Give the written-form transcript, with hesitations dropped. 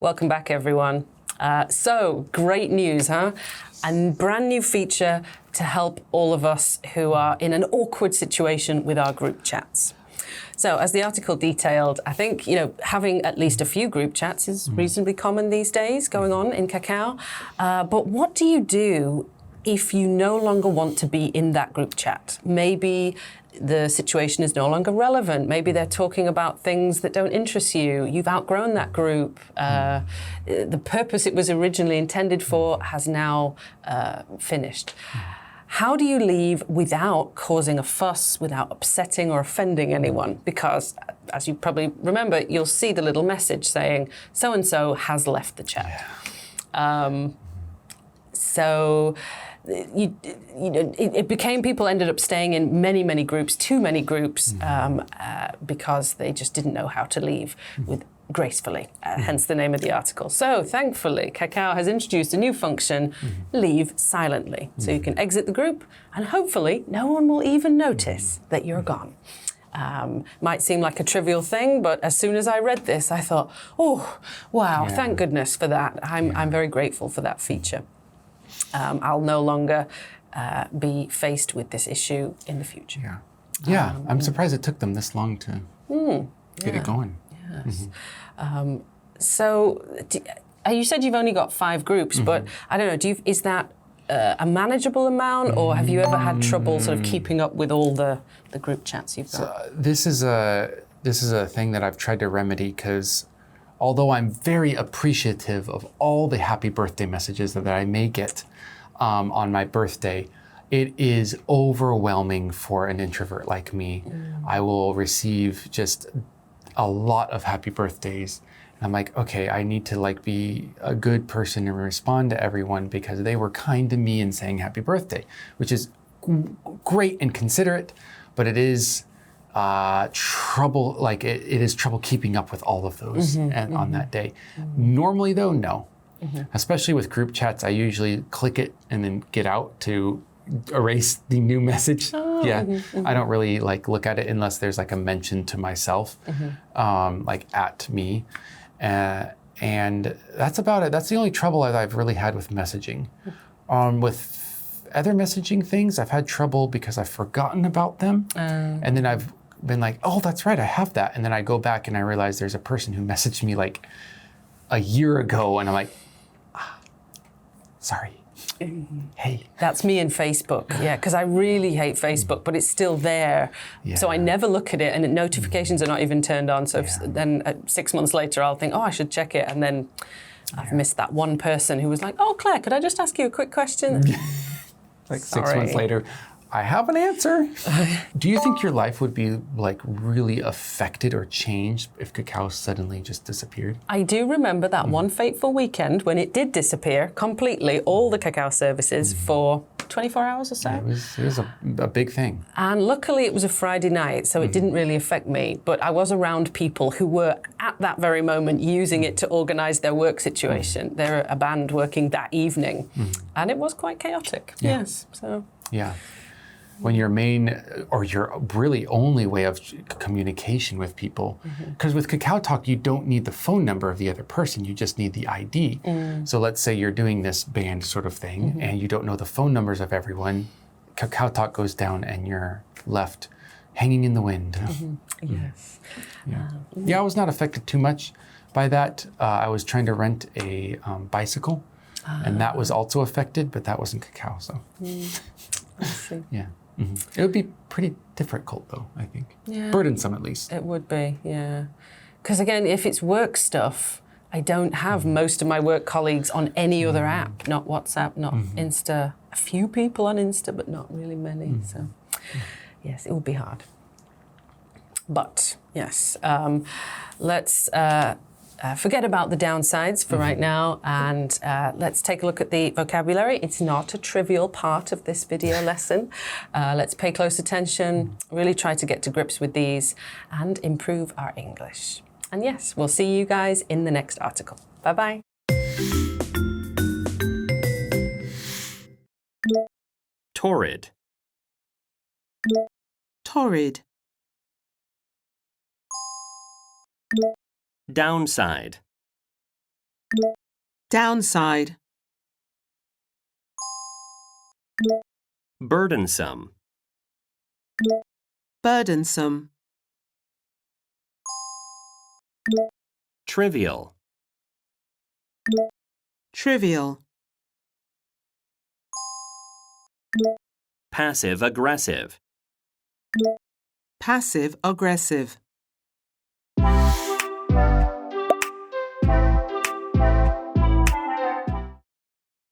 Welcome back, everyone. So, great news, huh? A brand new feature to help all of us who are in an awkward situation with our group chats. So, as the article detailed, I think, having at least a few group chats is reasonably common these days going on in Kakao. But what do you do if you no longer want to be in that group chat? Maybe the situation is no longer relevant. Maybe they're talking about things that don't interest you. You've outgrown that group. The purpose it was originally intended for has now finished. How do you leave without causing a fuss, without upsetting or offending anyone? Because, as you probably remember, you'll see the little message saying, so-and-so has left the chat. It became people ended up staying in many groups, too many groups, because they just didn't know how to leave gracefully, hence the name of the article. So thankfully, Kakao has introduced a new function, leave silently. So you can exit the group and hopefully no one will even notice that you're gone. Might seem like a trivial thing, but as soon as I read this, I thought, oh, wow, thank goodness for that. I'm very grateful for that feature. I'll no longer be faced with this issue in the future. I'm surprised it took them this long to get it going. Yes. So you said you've only got 5 groups, but I don't know, is that a manageable amount, or have you ever had trouble sort of keeping up with all the group chats you've got? So this is a thing that I've tried to remedy, because although I'm very appreciative of all the happy birthday messages that I may get on my birthday, it is overwhelming for an introvert like me. I will receive just a lot of happy birthdays. And I'm like, okay, I need to be a good person and respond to everyone because they were kind to me in saying happy birthday, which is great and considerate, but it is trouble. It is trouble keeping up with all of those on that day. Normally, though, no. Especially with group chats, I usually click it and then get out to erase the new message. I don't really look at it unless there's a mention to myself, at me, and that's about it. That's the only trouble I've really had with messaging. With other messaging things, I've had trouble because I've forgotten about them, and then I've been like, oh, that's right, I have that, and then I go back and I realize there's a person who messaged me a year ago, and I'm like, sorry. Hey. That's me in Facebook, because I really hate Facebook, but it's still there. So I never look at it, and notifications are not even turned on. So then 6 months later, I'll think, oh, I should check it. And then I've missed that one person who was like, oh, Claire, could I just ask you a quick question? 6 months later, I have an answer. Do you think your life would be really affected or changed if Kakao suddenly just disappeared? I do remember that one fateful weekend when it did disappear completely, all the Kakao services for 24 hours or so. It was a big thing. And luckily it was a Friday night, so it didn't really affect me, but I was around people who were at that very moment using it to organize their work situation. They're a band working that evening, and it was quite chaotic. Yes, so. Yeah. When your main or your really only way of communication with people, because with Kakao Talk, you don't need the phone number of the other person, you just need the ID. So let's say you're doing this band sort of thing and you don't know the phone numbers of everyone, Kakao Talk goes down and you're left hanging in the wind. Yes. I was not affected too much by that. I was trying to rent a bicycle and that was also affected, but that wasn't Kakao, so. I see. It would be pretty difficult, though, I think. Burdensome, at least. It would be, Because again, if it's work stuff, I don't have most of my work colleagues on any other app, not WhatsApp, not Insta. A few people on Insta, but not really many. So, yes, it would be hard. But, yes, let's forget about the downsides for right now, and let's take a look at the vocabulary. It's not a trivial part of this video lesson. Let's pay close attention, really try to get to grips with these, and improve our English. And yes, we'll see you guys in the next article. Bye-bye. Torrid. Torrid. Downside. downside, burdensome, burdensome, trivial, trivial, passive aggressive, passive aggressive,